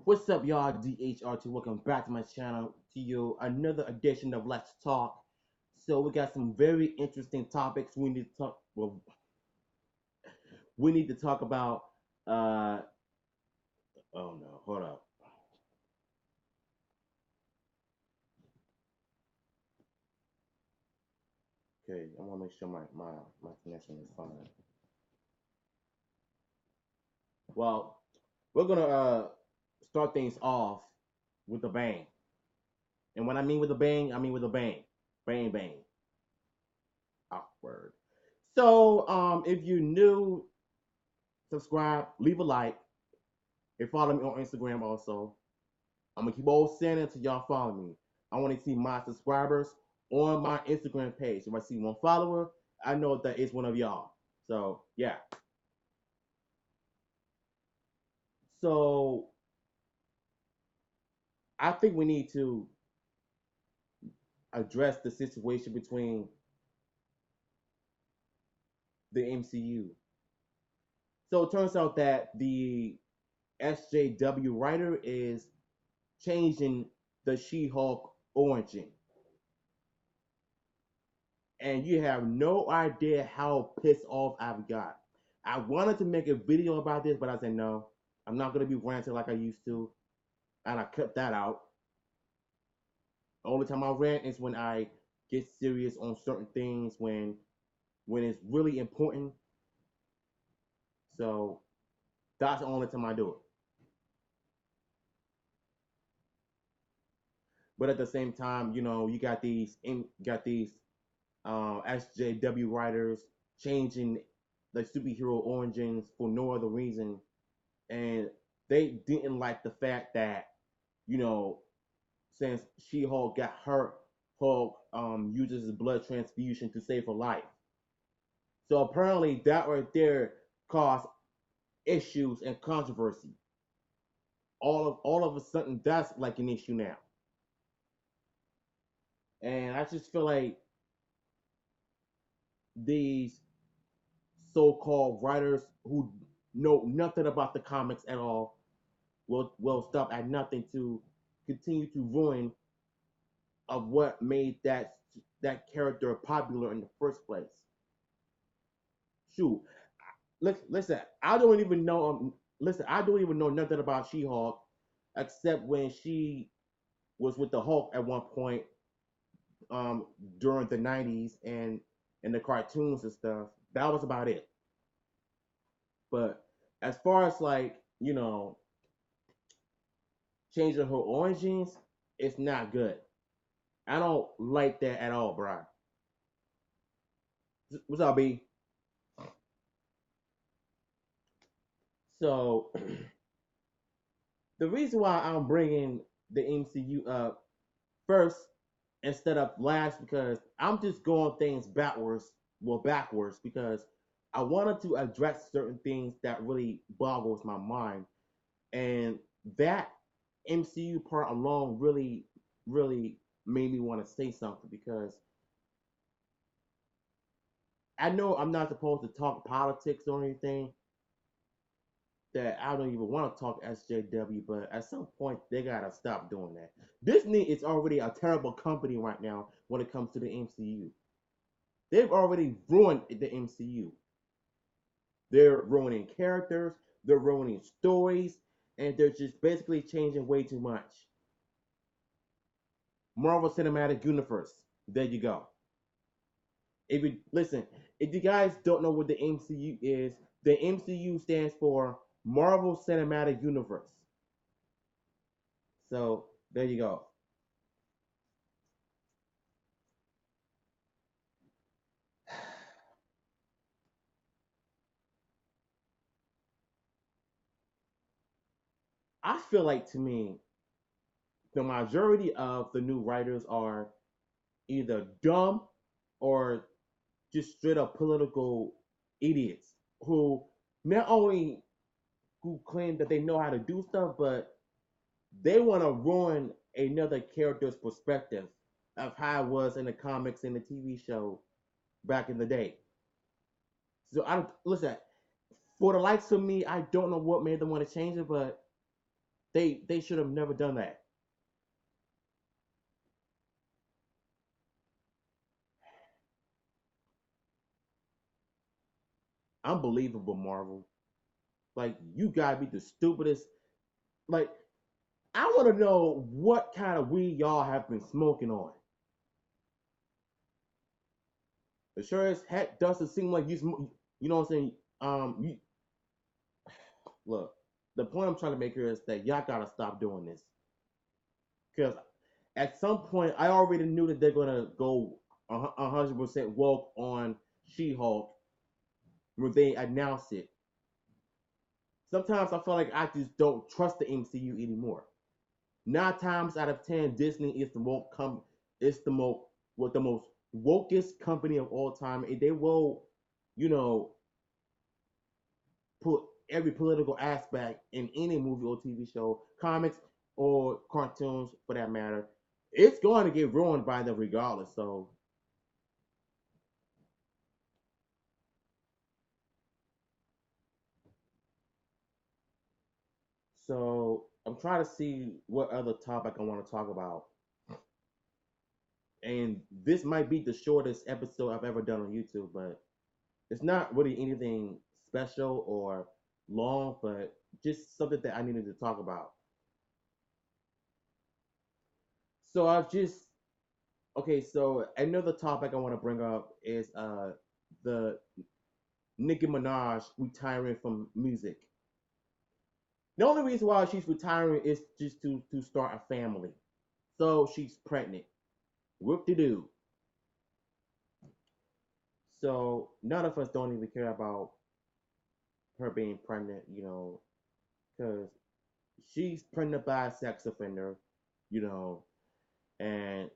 What's up, y'all? DHRT. Welcome back to my channel. To you, another edition of Let's Talk. So we got some very interesting topics we need to talk. Well, we need to talk about. Uh, oh no, hold up. Okay, I want to make sure my connection is fine. Well, we're gonna start things off with a bang. And when I mean with a bang, I mean with a bang. Bang bang. Awkward. So if you're new, subscribe, leave a like. And follow me on Instagram also. I'm gonna keep on saying it until y'all follow me. I want to see my subscribers on my Instagram page. If I see one follower, I know that it's one of y'all. So yeah. So I think we need to address the situation between the MCU. So it turns out that the SJW writer is changing the She-Hulk origin. And you have no idea how pissed off I've got. I wanted to make a video about this, but I said no. I'm not gonna be ranting like I used to, and I cut that out. The only time I rant is when I get serious on certain things when it's really important. So that's the only time I do it. But at the same time, you got these SJW writers changing the superhero origins for no other reason, and they didn't like the fact that you know since She-Hulk got hurt, Hulk uses his blood transfusion to save her life. So apparently that right there caused issues and controversy. All of a sudden that's like an issue now, and I just feel like these so-called writers who know nothing about the comics at all will stop at nothing to continue to ruin of what made that character popular in the first place. Shoot, listen, I don't even know. Listen, I don't even know nothing about She-Hulk except when she was with the Hulk at one point um, during the '90s and the cartoons and stuff. That was about it. But as far as like changing her origins, it's not good. I don't like that at all, bro. What's up, B? So the reason why I'm bringing the MCU up first instead of last because I'm just going things backwards, well backwards because I wanted to address certain things that really boggles my mind, and that MCU part alone really made me want to say something because I know I'm not supposed to talk politics or anything, that I don't even want to talk SJW, but at some point they gotta stop doing that. Disney is already a terrible company right now when it comes to the MCU. They've already ruined the MCU. They're ruining characters, they're ruining stories, and they're just basically changing way too much. Marvel Cinematic Universe. There you go. If you listen, if you guys don't know what the MCU is, the MCU stands for Marvel Cinematic Universe. So there you go. I feel like to me, the majority of the new writers are either dumb or just straight up political idiots who not only who claim that they know how to do stuff, but they want to ruin another character's perspective of how it was in the comics and the TV show back in the day. So I don't listen. For the likes of me, I don't know what made them want to change it, but They should have never done that. Unbelievable, Marvel. Like you gotta be the stupidest. Like I want to know what kind of weed y'all have been smoking on. It sure as heck doesn't seem like you smoke. You know what I'm saying? You look. The point I'm trying to make here is that y'all gotta stop doing this because at some point I already knew that they're gonna go 100% woke on She-Hulk when they announce it. Sometimes I feel like I just don't trust the MCU anymore. 9 times out of 10, Disney is the most it's the most what the most wokest company of all time, and they will, you know, put every political aspect in any movie or TV show, comics or cartoons for that matter. It's going to get ruined by them regardless. So I'm trying to see what other topic I want to talk about. And this might be the shortest episode I've ever done on YouTube, but it's not really anything special or long, but just something that I needed to talk about. So I've just okay. So another topic I want to bring up is the Nicki Minaj retiring from music. The only reason why she's retiring is just to start a family. So she's pregnant. Whoop de doo. So none of us don't even care about her being pregnant, because she's pregnant by a sex offender, you know, and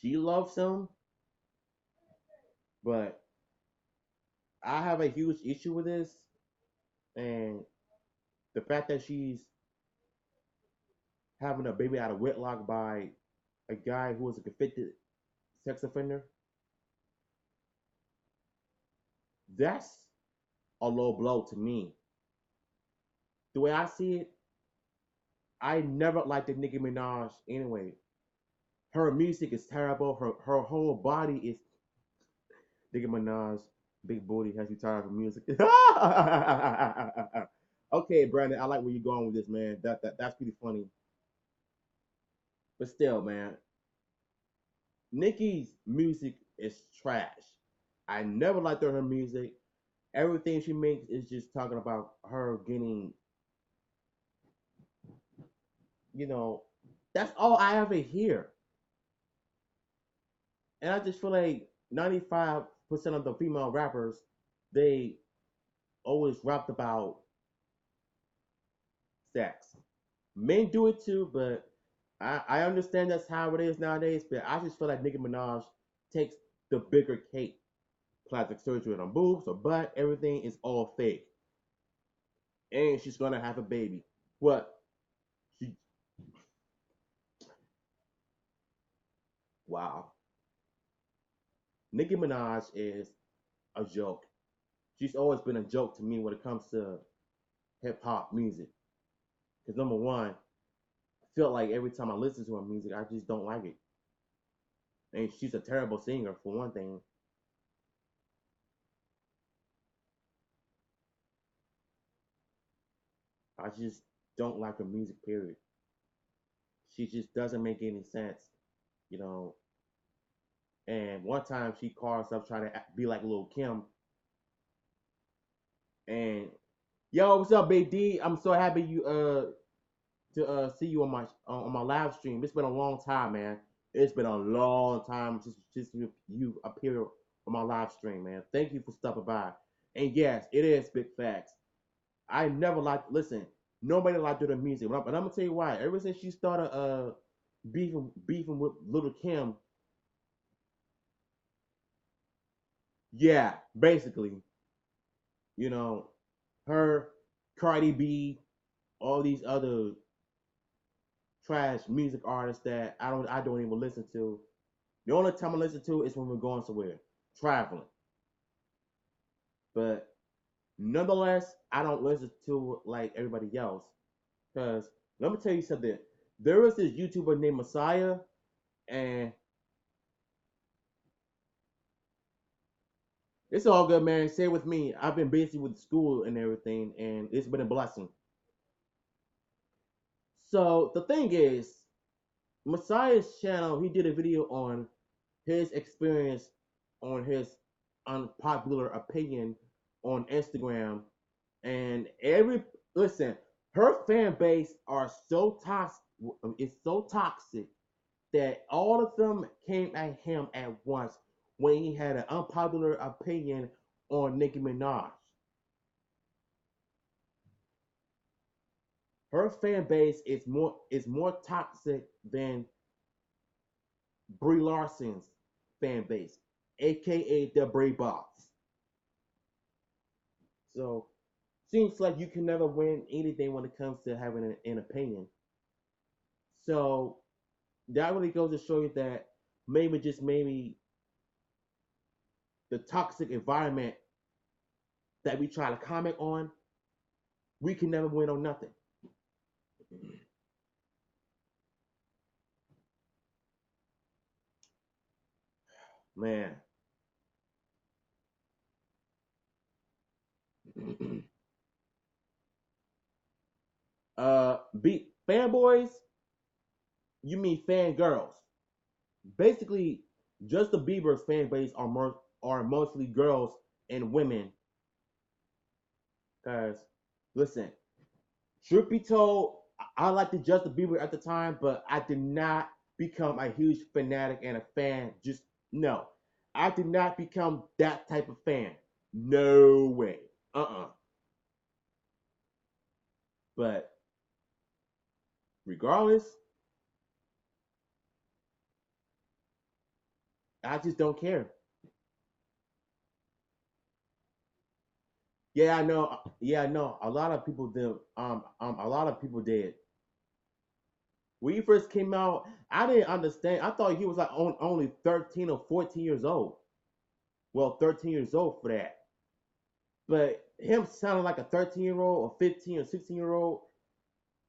she loves him, but I have a huge issue with this, and the fact that she's having a baby out of wedlock by a guy who was a convicted sex offender, that's a low blow to me. The way I see it, I never liked the Nicki Minaj anyway. Her music is terrible. Her whole body is Nicki Minaj. Big booty has you tired of music. Okay, Brandon, I like where you're going with this, man. That's pretty funny. But still, man, Nicki's music is trash. I never liked her music. Everything she makes is just talking about her getting, you know, that's all I ever hear. And I just feel like 95% of the female rappers, they always rapped about sex. Men do it too, but I understand that's how it is nowadays. But I just feel like Nicki Minaj takes the bigger cake. Plastic surgery on her boobs, her butt, everything is all fake. And she's gonna have a baby. What? She wow. Nicki Minaj is a joke. She's always been a joke to me when it comes to hip hop music. Because number one, I feel like every time I listen to her music, I just don't like it. And she's a terrible singer for one thing. I just don't like her music. Period. She just doesn't make any sense, you know. And one time she called herself trying to be like Lil Kim. And yo, what's up, Big D? I'm so happy you to see you on my live stream. It's been a long time, man. It's been a long time since you appeared on my live stream, man. Thank you for stopping by. And yes, it is big facts. I never liked listen. Nobody liked her music, but I'm gonna tell you why. Ever since she started beefing with Little Kim, yeah, basically, you know, her, Cardi B, all these other trash music artists that I don't even listen to. The only time I listen to is when we're going somewhere, traveling. But Nonetheless, I don't listen to it like everybody else. Because let me tell you something. There was this YouTuber named Messiah, and it's all good, man. Stay with me. I've been busy with school and everything, and it's been a blessing. So the thing is, Messiah's channel, he did a video on his experience on his unpopular opinion on Instagram, and every listen, her fan base are so toxic. It's so toxic that all of them came at him at once when he had an unpopular opinion on Nicki Minaj. Her fan base is more toxic than Brie Larson's fan base, aka the Brie Box. So seems like you can never win anything when it comes to having an opinion. So that really goes to show you that maybe just maybe the toxic environment that we try to comment on, we can never win on nothing. Man. Be fanboys, you mean fangirls. Basically, Justin Bieber's fan base are mostly girls and women. Cause listen, truth be told, I liked the Justin Bieber at the time, but I did not become a huge fanatic and a fan. Just no, I did not become that type of fan. No way. But regardless, I just don't care. Yeah, I know. Yeah, I know. A lot of people did. A lot of people did. When he first came out, I didn't understand. I thought he was like only 13 or 14 years old. Well, 13 years old for that. But him sounding like a 13-year-old or 15 or 16-year-old.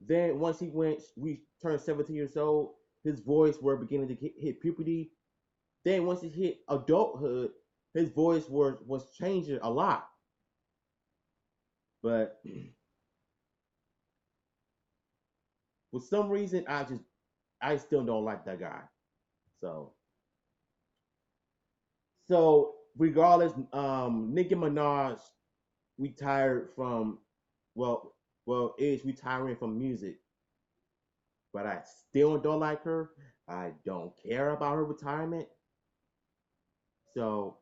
Then once we turned 17 years old, his voice were beginning to hit puberty. Then once he hit adulthood, his voice was changing a lot. But for some reason, I still don't like that guy. So regardless, Nicki Minaj retired from well is retiring from music, but I still don't like her. I don't care about her retirement. So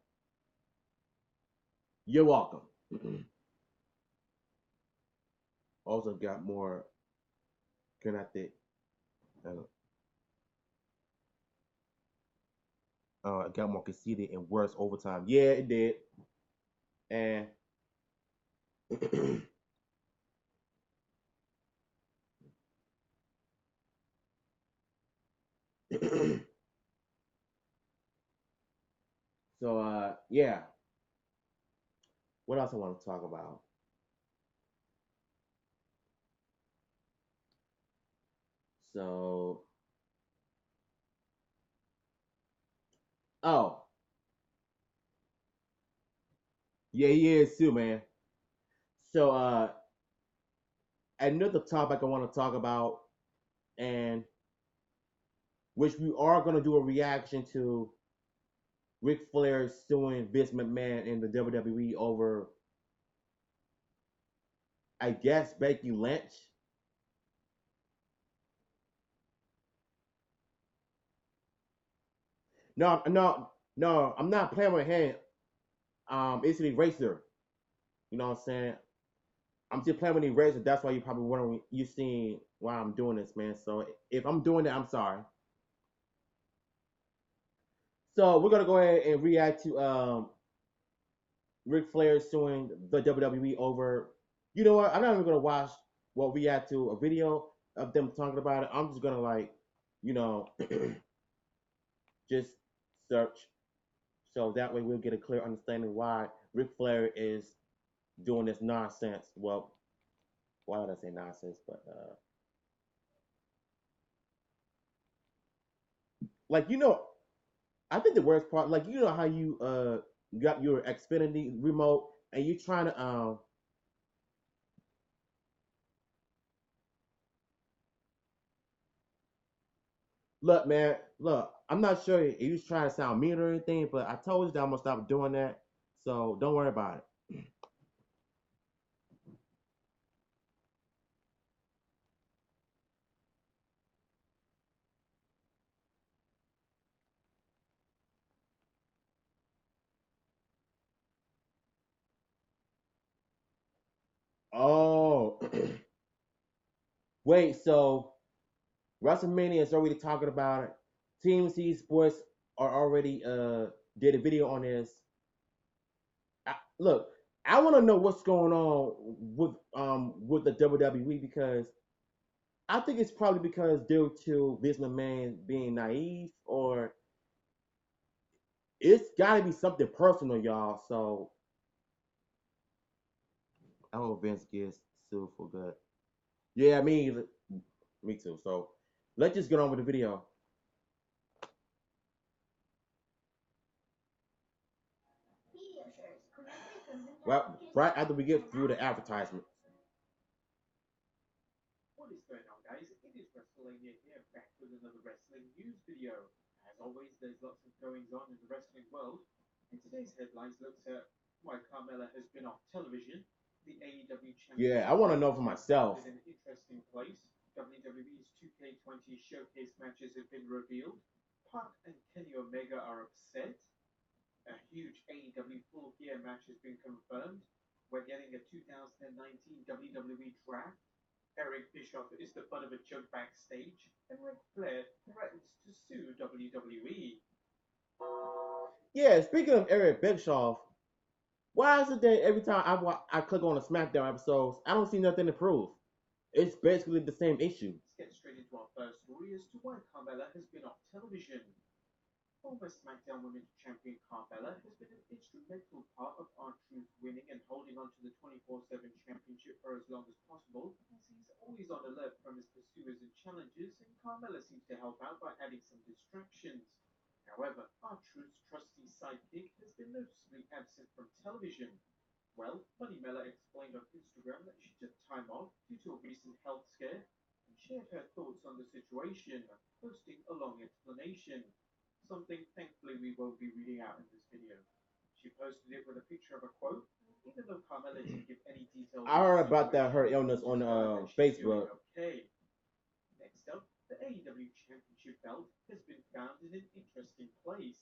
you're welcome. Also got more connected. Uh, got more conceited and worse over time. Yeah, it did. And so yeah. What else I want to talk about? So oh yeah, he is too, man. So another topic I want to talk about, and which we are going to do a reaction to Ric Flair suing Vince McMahon in the WWE over, I guess, Becky Lynch. No, no, no, I'm not playing with him. It's an eraser. You know what I'm saying? I'm just playing with the eraser. That's why you probably wondering, you seeing why I'm doing this, man. So if I'm doing that, I'm sorry. So we're gonna go ahead and react to Ric Flair suing the WWE over. You know what? I'm not even gonna watch what react to a video of them talking about it. I'm just gonna like, you know, just search so that way we'll get a clear understanding why Ric Flair is doing this nonsense. Well, why did I say nonsense? But like I think the worst part, like how you got your Xfinity remote and you trying to look, man, look. I'm not sure if you was trying to sound mean or anything, but I told you that I'm gonna stop doing that. So don't worry about it. Oh, wait. So WrestleMania is already talking about it. TMC Sports are already did a video on this. Look, I want to know what's going on with the WWE because I think it's probably because due to Vince McMahon being naive, or it's got to be something personal, y'all. So I hope Vince gets sued for good. Yeah, me too. So let's just get on with the video. Well, right after we get through the advertisement. What is going on, guys? It is WrestleMania here, back with another wrestling news video. As always, there's lots of goings on in the wrestling world. In today's headlines looks at why Carmella has been off television, the AEW Yeah, I Championship want to belt know for has been myself. found in an interesting place, WWE's 2K20 showcase matches have been revealed, Park and Kenny Omega are upset, a huge AEW Full Gear match has been confirmed, we're getting a 2019 WWE Draft, Eric Bischoff is the butt of a joke backstage, and Ric Flair threatens to sue WWE. Yeah, speaking of Eric Bischoff, why is it that every time I click on the SmackDown episodes, I don't see nothing to prove? It's basically the same issue. Let's get straight into our first story as to why Carmella has been off television. Former SmackDown Women's Champion Carmella has been an instrumental part of R-Truth winning and holding on to the 24/7 championship for as long as possible, as he's always on alert from his pursuers and challengers, and Carmella seems to help out by adding some distractions. However, R-Truth's trusty sidekick has been noticeably absent from television. Well, Money Mella explained on Instagram that she took time off due to a recent health scare and shared her thoughts on the situation, posting a long explanation. Something thankfully we won't be reading out in this video. She posted it with a picture of a quote, and even though Carmella didn't give any details I on the heard about that her situation, illness she on described that she's doing Facebook. okay. Next up, the AEW Championship belt has been found in an interesting place.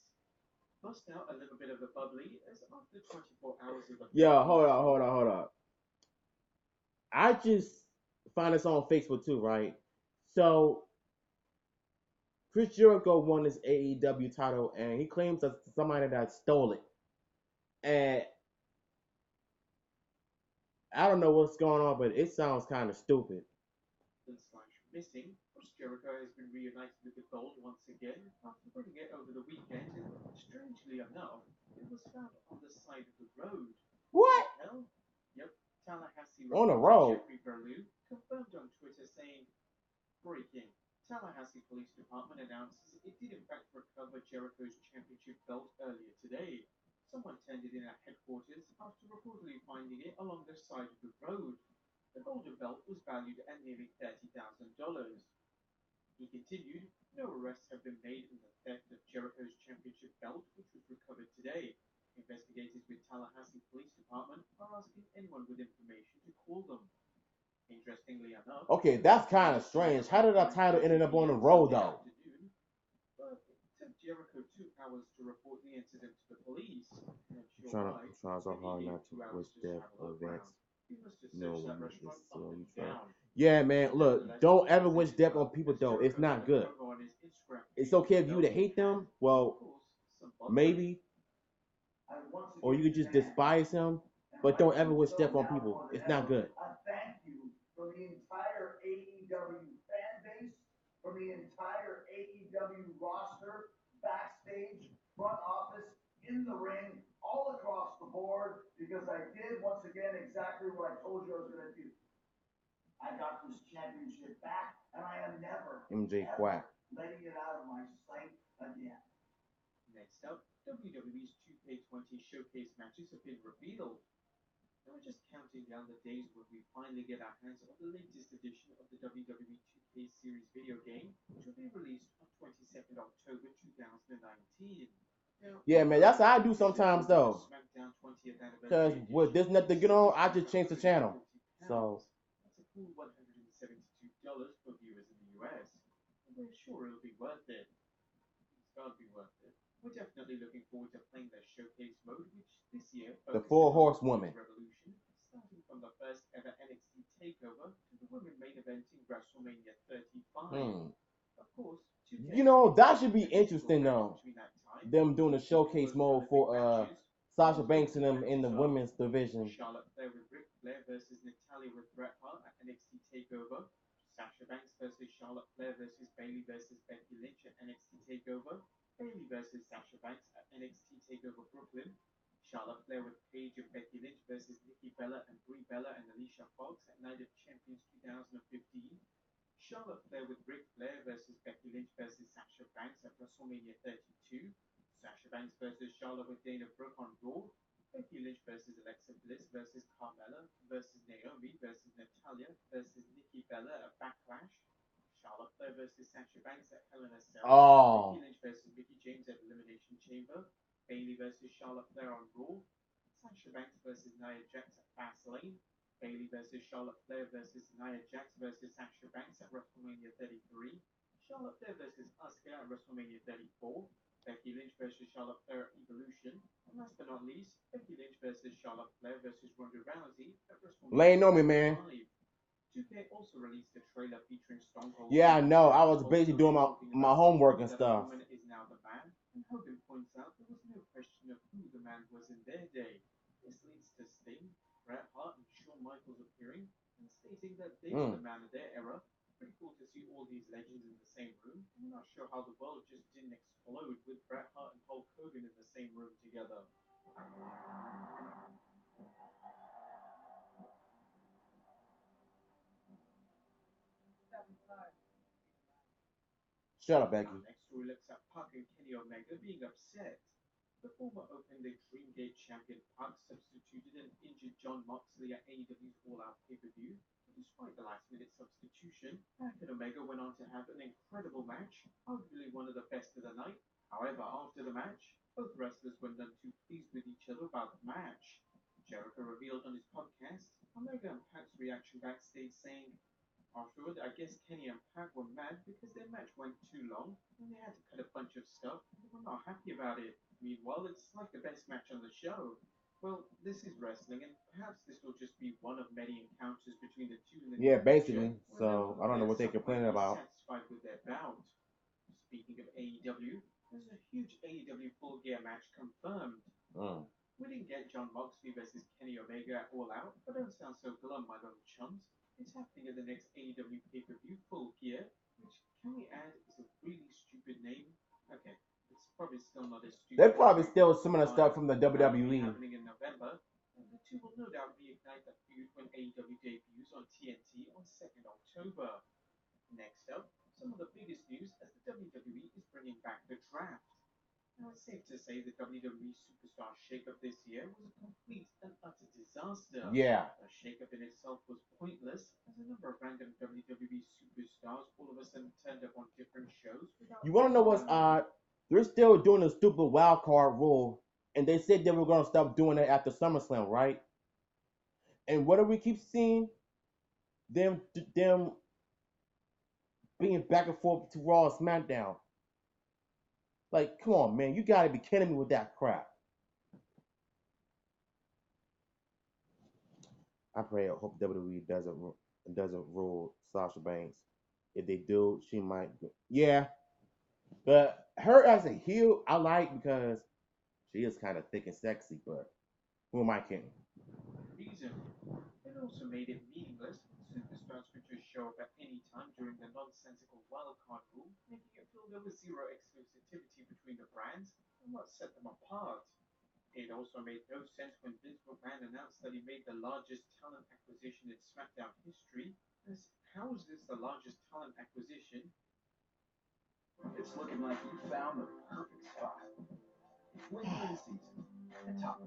Bust out a little bit of the bubbly as after 24 hours of Yeah, authority, hold on. I just found this on Facebook too, right? So Chris Jericho won his AEW title, and he claims that somebody that stole it. And I don't know what's going on, but it sounds kind of stupid. slash missing, Chris Jericho has been reunited with the gold once again after bringing it over the weekend, and strangely enough, it was found on the side of the road. What? What the hell? Yep, Tallahassee On the reporter road? Jeffrey Berlew confirmed on Twitter saying, breaking. Tallahassee Police Department announces it did in fact recover Jericho's championship belt earlier today. Someone turned it in at headquarters after reportedly finding it along the side of the road. The golden belt was valued at nearly $30,000. He continued, no arrests have been made in the theft of Jericho's championship belt, which was recovered today. Investigators with Tallahassee Police Department are asking anyone with information to call them. Interestingly enough, Okay, the that's reporting kind of was due strange. at How did that around title 9:30 ended up on the p.m. road Sunday though? afternoon, but it took Jericho 2 hours to report the incident to the police. Not sure why, I'm trying so and he hard needed not to 2 hours wish to death travel of Vince. around. He must have No searched that woman is restaurant up so and you try. down. Yeah, man. Look, Nevertheless, don't the ever wish message is death on well, people as though. It's Jericho not made a good. promo on his Instagram It's page of okay the if you belt to he hate had, them. but of Well, course, some bothering. maybe, or you could just despise him, but don't ever wish death on people. It's not good. A thank you from the entire AEW fan base, from the entire AEW roster, backstage, front office, in the ring, all across the board, because I did once again exactly what I told you I was going to do. I got this championship back, and I am never, MJ ever Quack. letting it out of my sight again. Next up, WWE's 2K20 showcase matches have been revealed. And we're just counting down the days when we finally get our hands on the latest edition of the WWE 2K Series video game, which will be released on 22nd October 2019. Now, Yeah, man, that's how I do sometimes though. SmackDown 20th Because anniversary with this nothing to get on, I just change the channel. So that's a cool $172 for viewers in the US. And we're sure it'll be worth it. It's gotta be worth it. We're definitely looking forward to playing their showcase mode, which this year the Four focuses on Horsewoman. Revolution, starting from the first ever NXT takeover to the women main event in WrestleMania 35. Of course, 2K You know, that should be interesting though. Them doing a showcase mode for Sasha Banks and them in the women's division. Charlotte Flair with Ric Flair versus Natalya with Bret Hart at NXT takeover. Sasha Banks versus Charlotte Flair versus Bayley versus Becky Lynch at NXT takeover. Bayley versus Sasha Banks at NXT takeover Brooklyn. Charlotte Flair with Paige and Becky Lynch versus Nikki Bella and Brie Bella and Alicia Fox at Night of Champions 2015. Charlotte Flair with Ric Flair versus Becky Lynch versus Sasha Banks at WrestleMania 32. Sasha Banks versus Charlotte with Dana Brooke on Raw. Becky Lynch versus Alexa Bliss versus Carmella versus Naomi versus Natalya versus Nikki Bella at Backlash. Charlotte Flair versus Sasha Banks at Hell in a Cell. Oh. Becky Lynch versus Mickie James at Elimination Chamber. Bayley versus Charlotte Flair on Raw. Sasha Banks versus Nia Jax at Fastlane. Bayley versus Charlotte Flair versus Nia Jax versus Sasha Banks at WrestleMania 33. Charlotte Flair versus Asuka at WrestleMania 34. Becky Lynch versus Charlotte Flair at Evolution. And last but not least, Becky Lynch versus Charlotte Flair versus Ronda Rousey at WrestleMania Lane know me, man. 2K also released a trailer featuring Stone Cold. Yeah, I know. I was basically doing my homework and stuff. Woman is now the man, and Hogan points out there was no question of who the man was in their day. This leads to Sting, Bret Hart, and Shawn Michaels appearing and stating that they were the man of their era. Pretty cool to see all these legends in the same room. I'm not sure how the world just didn't explode with Bret Hart and Hulk Hogan in the same room together. Shut up, Becky. Next story looks at Pac and Kenny Omega being upset. The former Openly Dreamgate champion Pac substituted an injured Jon Moxley at AEW's All Out pay-per-view. Despite the last-minute substitution, Pac and Omega went on to have an incredible match, arguably one of the best of the night. However, after the match, both wrestlers were none too pleased with each other about the match. Jericho revealed on his podcast Omega and Pac's reaction backstage saying, afterward, I guess Kenny and Pac were mad because their match went too long and they had to cut a bunch of stuff and they were not happy about it. Meanwhile, it's like the best match on the show. Well, this is wrestling, and perhaps this will just be one of many encounters between the two in the Yeah, near basically. future, So I don't know what they're complaining about. Satisfied with their bout. Speaking of AEW, there's a huge AEW Full Gear match confirmed. We didn't get Jon Moxley versus Kenny Omega at All Out, but don't sound so glum, my little chums. It's happening at the next AEW pay-per-view, Full Gear, which, can we add, is a really stupid name. Okay, it's probably still not as stupid. They probably steal some of the stuff from the WWE. Happening in November, and the two will no doubt reignite that feud when AEW debuts on TNT on 2nd October. Next up, some of the biggest news as the WWE is bringing back the draft. Now, it's safe to say the WWE Superstar shakeup this year was a complete and utter disaster. Yeah. The shakeup in itself was pointless, as a number of random WWE superstars all of a sudden turned up on different shows. You want to know what's odd? They're still doing the stupid wild card rule, and they said they were going to stop doing it after SummerSlam, right? And what do we keep seeing? Them being back and forth to Raw and SmackDown. Like, come on, man. You got to be kidding me with that crap. I hope WWE doesn't rule Sasha Banks. If they do, she might. Yeah. But her as a heel, I like because she is kind of thick and sexy, but who am I kidding? Reason. It also made it meaningless. Superstars could just show up at any time during the nonsensical wildcard rule, making it feel there was zero exclusivity between the brands and what set them apart. It also made no sense when Vince McMahon announced that he made the largest talent acquisition in SmackDown history. How is this the largest talent acquisition? It's looking like you found the perfect spot. Later in the season, at top.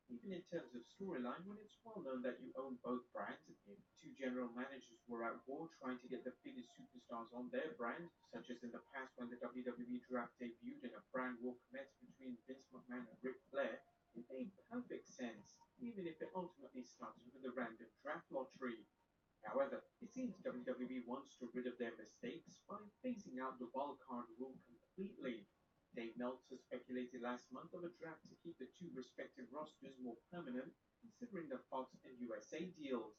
Even in terms of storyline, when it's well known that you own both brands, if two general managers were at war trying to get the biggest superstars on their brand, such as in the past when the WWE draft debuted and a brand war commenced between Vince McMahon and Ric Flair, it made perfect sense, even if it ultimately started with a random draft lottery. However, it seems WWE wants to rid of their mistakes by phasing out the wildcard rule completely. Dave Meltzer speculated last month of a draft to keep the two respective rosters more permanent, considering the Fox and USA deals.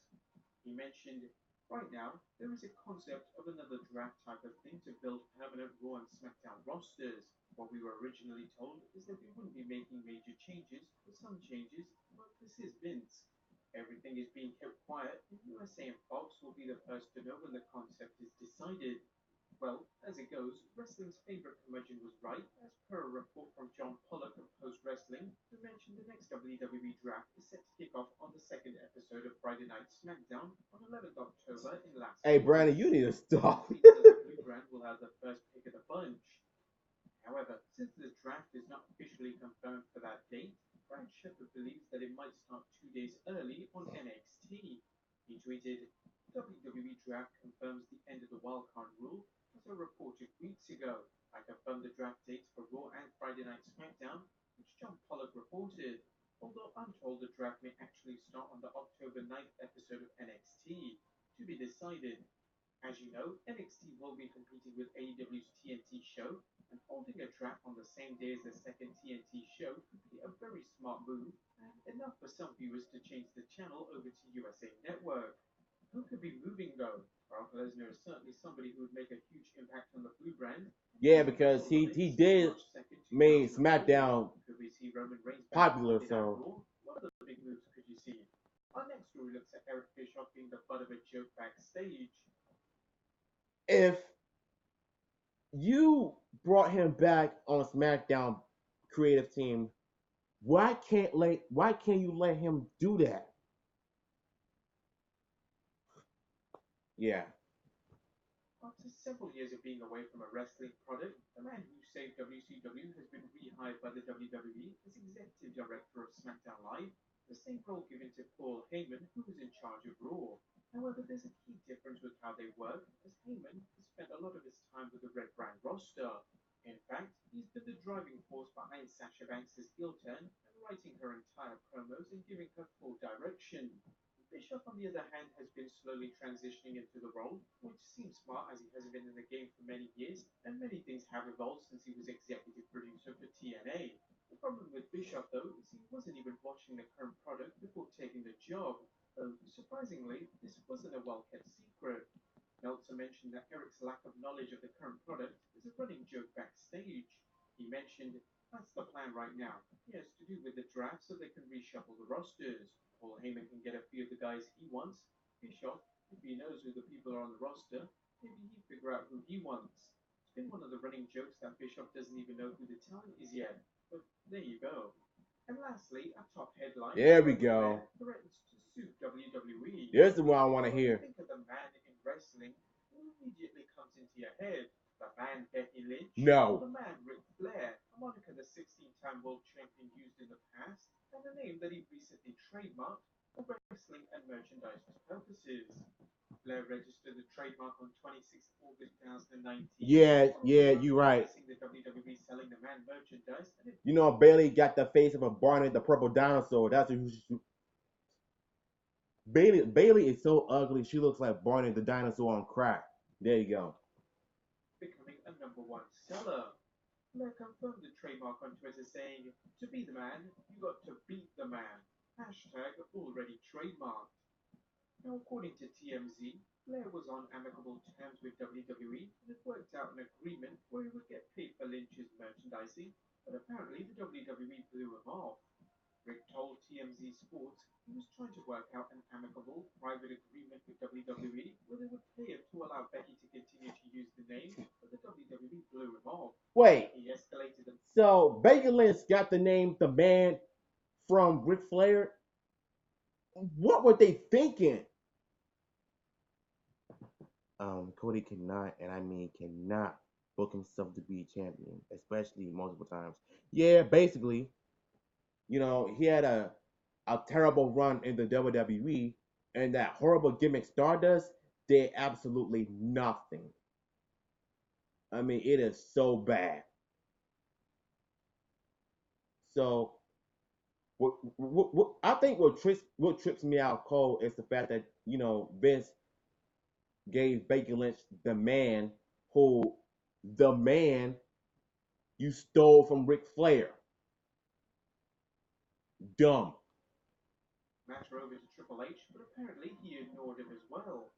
He mentioned, right now, there is a concept of another draft type of thing to build permanent Raw and SmackDown rosters. What we were originally told is that we wouldn't be making major changes, or some changes, but this is Vince. Everything is being kept quiet, and USA and Fox will be the first to know when the concept is decided. Well, as it goes, wrestling's favorite curmudgeon was right, as per a report from John Pollock of Post Wrestling, who mentioned the next WWE draft is set to kick off on the second episode of Friday Night SmackDown on 11th October in Las Hey, Vegas. Brandon, you need to stop. The Blue brand will have the first pick of the bunch. However, since the draft is not officially confirmed for that date, Brad Shepard believes that it might start 2 days early on NXT. He tweeted, WWE draft confirms the end of the wildcard rule, as I reported weeks ago. I confirmed the draft dates for Raw and Friday Night SmackDown, which John Pollock reported, although I'm told the draft may actually start on the October 9th episode of NXT, to be decided. As you know, NXT will be competing with AEW's TNT show, and holding a draft on the same day as the second TNT show could be a very smart move, and enough for some viewers to change the channel over to USA Network. Who could be moving though? Brock Lesnar is certainly somebody who would make a huge impact on the Blue brand. Yeah, because he did made SmackDown Could we see Roman Reigns popular, so. What other big moves could you see? Our next story looks at Eric Bischoff being the butt of a joke backstage. If you brought him back on SmackDown creative team, why can't you let him do that? Yeah. After several years of being away from a wrestling product, the man who saved WCW has been rehired by the WWE as executive director of SmackDown Live, the same role given to Paul Heyman, who was in charge of Raw. However, there's a key difference with how they work, as Heyman has spent a lot of his time with the Red Brand roster. In fact, he's been the driving force behind Sasha Banks' heel turn and writing her entire promos and giving her full direction. Bischoff, on the other hand, has been slowly transitioning into the role, which seems smart as he hasn't been in the game for many years, and many things have evolved since he was executive producer for TNA. The problem with Bischoff, though, is he wasn't even watching the current product before taking the job, though surprisingly, this wasn't a well-kept secret. Meltzer mentioned that Eric's lack of knowledge of the current product is a running joke backstage. He mentioned, that's the plan right now. He has to do with the draft so they can reshuffle the rosters. Paul Heyman can get a few of the guys he wants. Bischoff, if he knows who the people are on the roster, maybe he'd figure out who he wants. It's been one of the running jokes that Bischoff doesn't even know who the talent is yet. But there you go. And lastly, a top headline. There we go. Threatens to sue WWE. There's the one I want to hear. Think of the man in wrestling who immediately comes into your head. The man Becky Lynch? No. Or the man Ric Flair, a moniker the 16-time world champion used in the past, and a name that he recently trademarked for wrestling and merchandise purposes. Flair registered the trademark on 26 August 2019. Yeah, you're right. The WWE selling the man merchandise. You know, Bailey got the face of a Barney the purple dinosaur. That's who Bailey is so ugly. She looks like Barney the dinosaur on crack. There you go. Becoming a #1 seller. Flair confirmed the trademark on Twitter saying, to be the man, you got to beat the man. Hashtag already trademarked. Now, according to TMZ, Flair was on amicable terms with WWE and had worked out an agreement where he would get paid for Lynch's merchandising, but apparently the WWE blew him off. Rick told TMZ Sports he was trying to work out an amicable, private agreement with WWE where they would pay him to allow Becky to continue to use the name, but the WWE blew him off. Wait. He escalated them. So Becky Lynch got the name the man from Ric Flair. What were they thinking? Cody cannot, and I mean cannot, book himself to be champion, especially multiple times. Yeah, basically, he had a terrible run in the WWE, and that horrible gimmick Stardust did absolutely nothing. I mean, it is so bad. So, I think what trips me out cold is the fact that Vince gave Becky Lynch who the man you stole from Ric Flair. Dumb. Matt over to Triple H, but apparently he ignored him as well.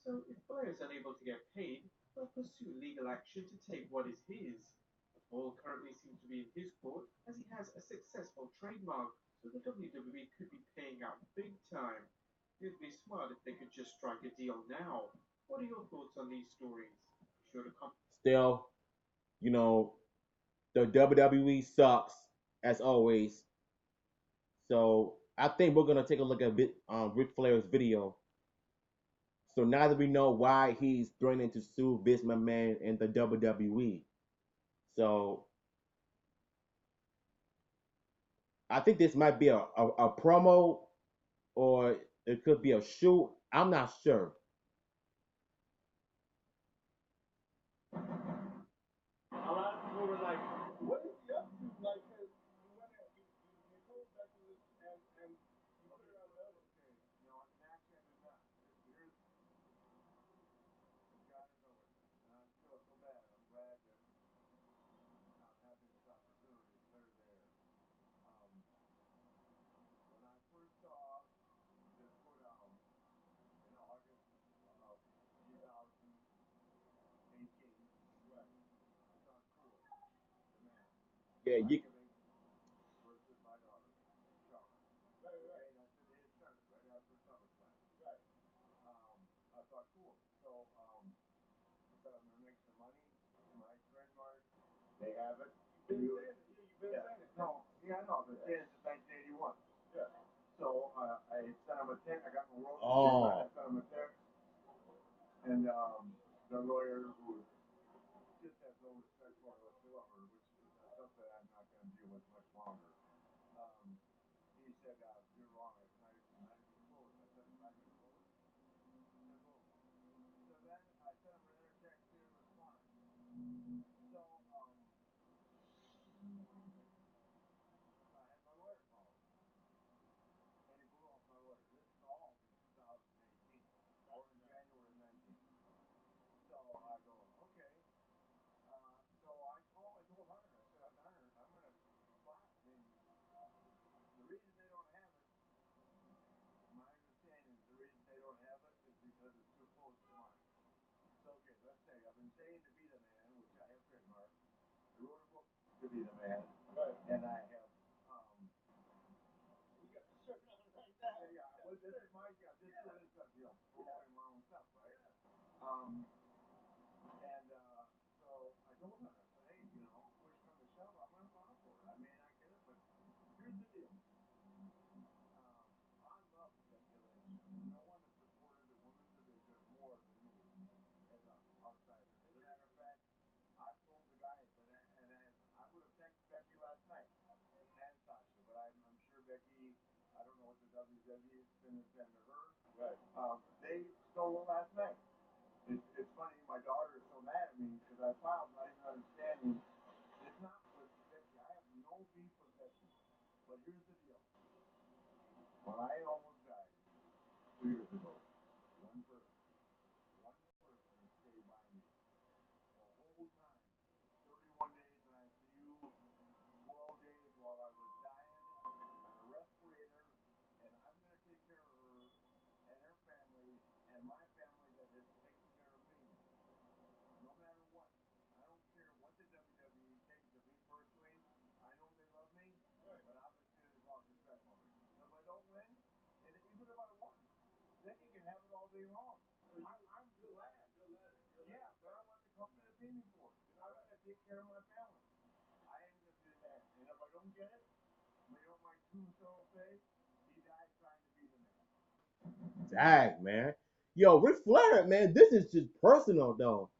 So if Flair is unable to get paid, they'll pursue legal action to take what is his. The ball currently seems to be in his court as he has a successful trademark, so the WWE could be paying out big time. It'd be smart if they could just strike a deal now. What are your thoughts on these stories? Be sure to comment. Still, you know, the WWE sucks as always. So I think we're gonna take a look at Ric Flair's video. So now that we know why he's threatening to sue Vince McMahon and the WWE, so I think this might be a promo or it could be a shoot. I'm not sure. A lot of people were like, "What is he up to?" Like, 'cause you went and you told Becky and you put her on the other stage. You know, and actually, I mean, here's got to know it. And I feel so bad. I'm glad that I'm having this opportunity. They're there. When I first saw this go down in August of 2018, right? I thought, cool, the man. Yeah, you. Versus my daughter, Charlotte. Right, right. And I said they had started right after SummerSlam. Right. I thought, cool. So, I thought I'm gonna make some money. My trademark, they have it. You've been saying it. No, yeah, I know. I've been saying it since 1981. Yeah. So, I sent him a text. I got my road. Oh. I sent him a text, and the lawyer who just has no respect for it whatsoever, which is something I'm not going to deal with much longer. He said, "You're wrong. It's not even close." I said, "It's not even close." And boom. So then I sent him another text. He didn't respond. So I had my lawyer call him, and he blew off my lawyer. This is all in 2018 or in January 19th. So I go, okay. So I told Hunter. I said, Hunter, I'm going to file. I mean, the reason they don't have it, my understanding is the reason they don't have it is because it's too close to mine. So, okay, let's say I've been saying to be the man, which I have trademarked. I wrote a book to be the man, right? And I have, you got the shirt on right now. Yeah, well, this is my, yeah, this is, promoting my own stuff, right? And so I told him, I said, hey, push come to shove, I'm gonna file for it. I may not get it, but here's the deal. I love Becky Lynch. No one has supported the women's division more than me as an outsider. As a matter of fact, I told the guys, I would have texted Becky last night and Sasha, but I'm sure Becky, I don't know what the WWE has been to her. Right. They stole it last night. It's funny, my daughter is so mad at me because I filed not even understanding. It's not with Becky. I have no beef with Becky. But here's the deal. When I almost died 2 years ago, one person stayed by me the whole time. 31 days in ICU, 12 days while I was dying on a respirator, and I'm going to take care of her and her family and my family that has taken care of me, no matter what. I don't care what the WWE thinks of me personally. I know they love me, right, but obviously they've lost respect for me. So if I don't win, and even if I won, then you can have it all day long. So I'm glad. Yeah, but I want the company to pay me for it. I want to take care of my family. I am going to Tuso face, he died trying to be the man. Dang, man. Yo, Ric Flair, man, this is just personal though.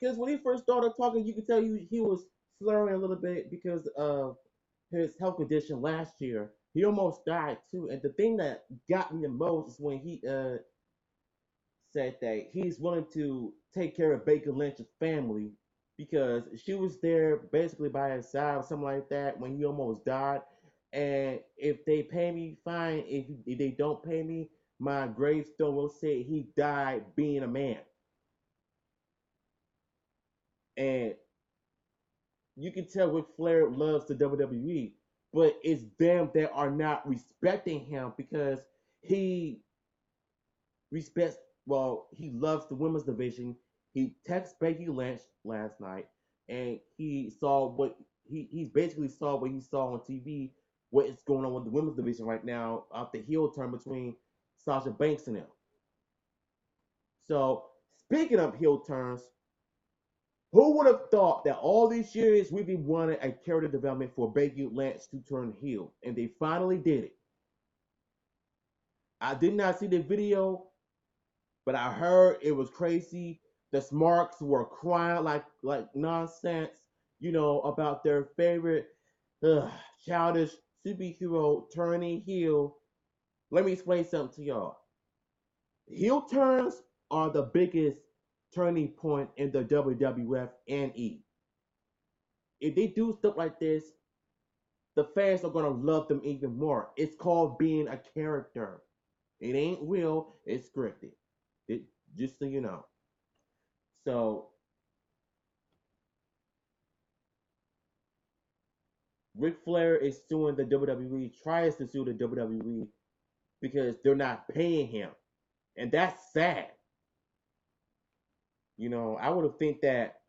Because when he first started talking, you could tell he was slurring a little bit because of his health condition last year. He almost died too. And the thing that got me the most is when he said that he's willing to take care of Baker Lynch's family because she was there basically by his side or something like that when he almost died. And if they pay me, fine. If they don't pay me, my gravestone will say he died being a man. And you can tell Ric Flair loves the WWE, but it's them that are not respecting him because he respects. Well, he loves the women's division. He texted Becky Lynch last night, and he saw what he basically saw what he saw on TV. What is going on with the women's division right now? Of the heel turn between Sasha Banks and him. So speaking of heel turns, who would have thought that all these years we've been wanting a character development for Becky Lynch to turn heel, and they finally did it. I did not see the video, but I heard it was crazy. The Smarks were crying like nonsense, about their favorite ugh, childish superhero turning heel. Let me explain something to y'all. Heel turns are the biggest turning point in the WWF and E. If they do stuff like this, the fans are gonna love them even more. It's called being a character. It ain't real. It's scripted. It, just so you know. So Ric Flair is suing the WWE, tries to sue the WWE because they're not paying him, and that's sad. I would have think that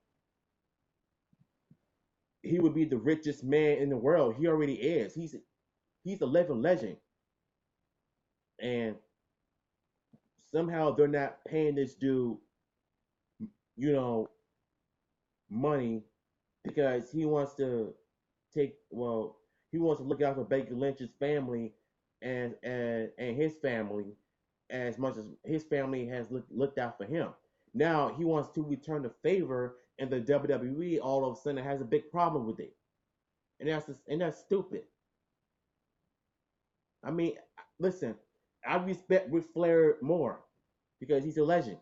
he would be the richest man in the world. He already is. He's a living legend, and somehow they're not paying this dude, you know, money because he wants to he wants to look out for Baker Lynch's family and his family as much as his family has looked out for him. Now he wants to return the favor, and the WWE all of a sudden has a big problem with it, and that's stupid. I mean, listen, I respect Ric Flair more because he's a legend.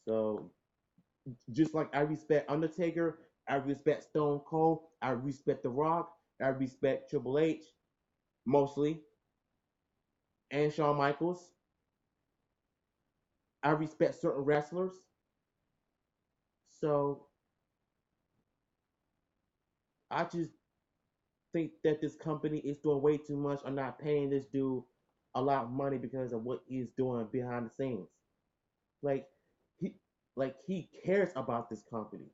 So just like I respect Undertaker, I respect Stone Cold, I respect The Rock, I respect Triple H mostly, and Shawn Michaels. I respect certain wrestlers. So I just think that this company is doing way too much. I'm not paying this dude a lot of money because of what he's doing behind the scenes. Like he he cares about this company.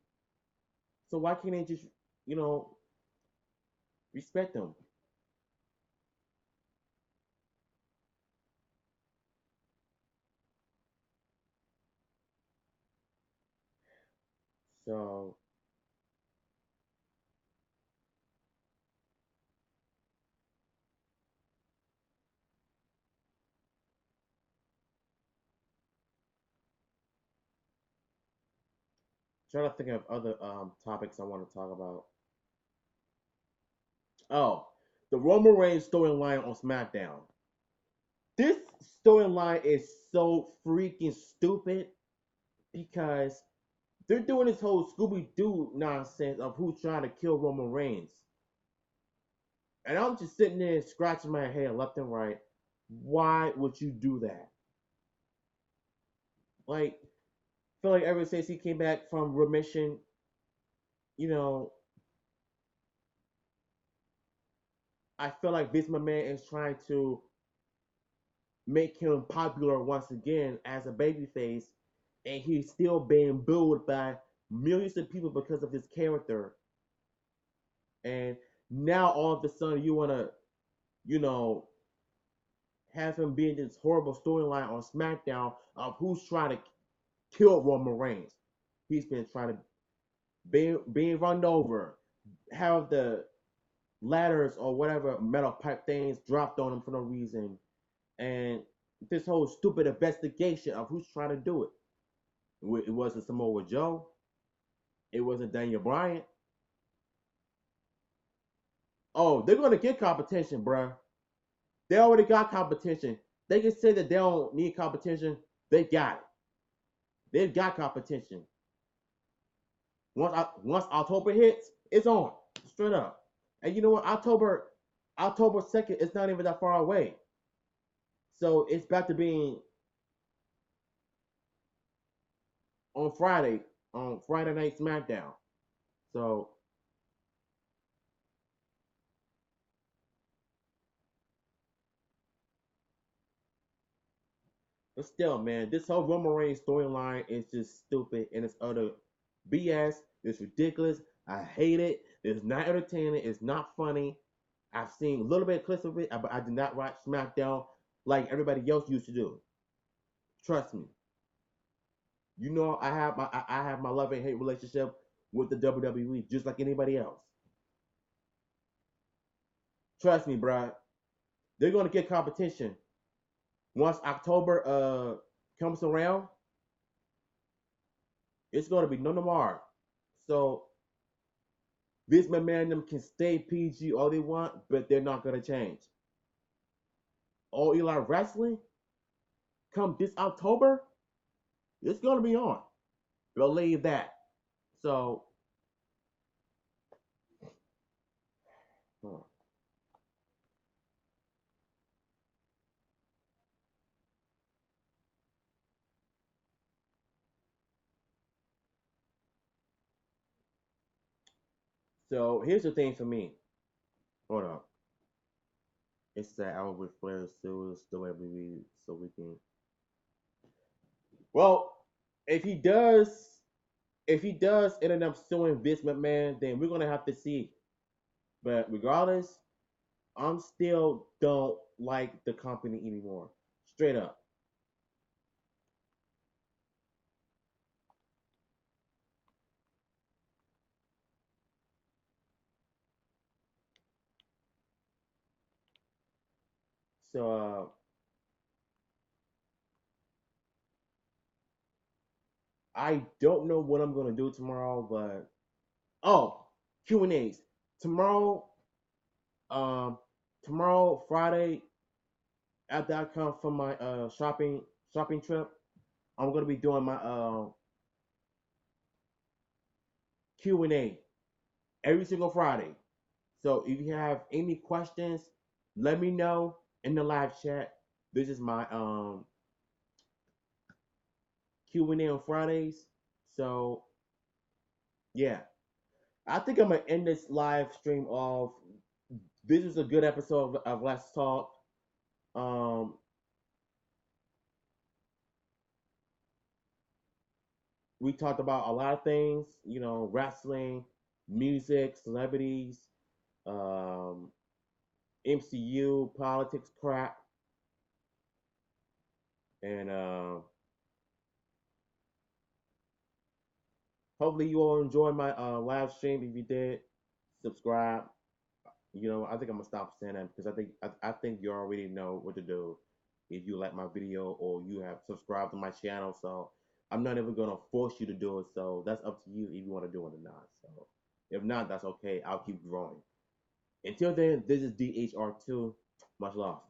So why can't they just, you know, respect them? So trying to think of other topics I want to talk about. Oh, the Roman Reigns storyline on SmackDown. This storyline is so freaking stupid because they're doing this whole Scooby Doo nonsense of who's trying to kill Roman Reigns. And I'm just sitting there scratching my head left and right. Why would you do that? Like, I feel like ever since he came back from remission, you know, I feel like Vince McMahon is trying to make him popular once again as a babyface, and he's still being booed by millions of people because of his character. And now all of a sudden you want to, you know, have him be in this horrible storyline on SmackDown of who's trying to kill Roman Reigns. He's been trying to being run over, have the ladders or whatever metal pipe things dropped on him for no reason, and this whole stupid investigation of who's trying to do it. It wasn't Samoa Joe. It wasn't Daniel Bryan. Oh, they're gonna get competition, bruh. They already got competition. They can say that they don't need competition. They got it. They've got competition. Once October hits, it's on straight up. And you know what? October 2nd is not even that far away. So it's back to being on Friday Night SmackDown. So, but still, man, this whole Roman Reigns storyline is just stupid and it's utter BS. It's ridiculous. I hate it. It's not entertaining. It's not funny. I've seen a little bit of clips of it, but I did not watch SmackDown like everybody else used to do. Trust me. You know, I have my love and hate relationship with the WWE just like anybody else. Trust me, bro. They're gonna get competition once October comes around. It's gonna be no more. So this McMahon can stay PG all they want, but they're not gonna change. All Elite Wrestling come this October, it's gonna be on. Believe that. So, so here's the thing for me. Hold on. It's that hour with Flair sues the WWE so we can. Well, if he does, if he does end up suing Vince McMahon, then we're gonna have to see. But regardless, I'm still don't like the company anymore. Straight up. So I don't know what I'm gonna do tomorrow, but oh, Q&As tomorrow. Um, tomorrow Friday after I come from my shopping trip, I'm gonna be doing my Q&A every single Friday. So if you have any questions, let me know in the live chat. This is my Q&A on Fridays. So yeah, I think I'm gonna end this live stream off. This is a good episode of Let's Talk. Um, we talked about a lot of things, you know, wrestling, music, celebrities, um, MCU, politics, crap, and hopefully you all enjoyed my live stream. If you did, subscribe. You know, I think I'm gonna stop saying that because I think you already know what to do if you like my video or you have subscribed to my channel. So I'm not even gonna force you to do it. So that's up to you if you want to do it or not. So if not, that's okay. I'll keep growing. Until then, this is DHR2. Much love.